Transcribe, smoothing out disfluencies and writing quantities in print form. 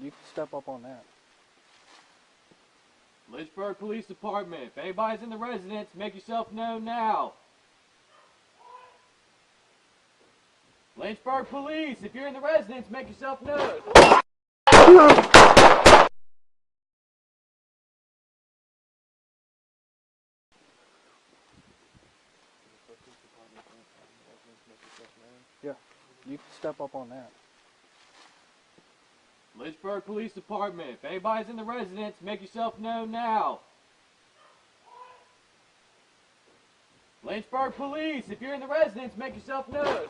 You can step up on that. Lynchburg Police Department, if anybody's in the residence, make yourself known now. Lynchburg Police, if you're in the residence, make yourself known. Yeah, you can step up on that. Lynchburg Police Department, if anybody's in the residence, make yourself known now. Lynchburg Police, if you're in the residence, make yourself known.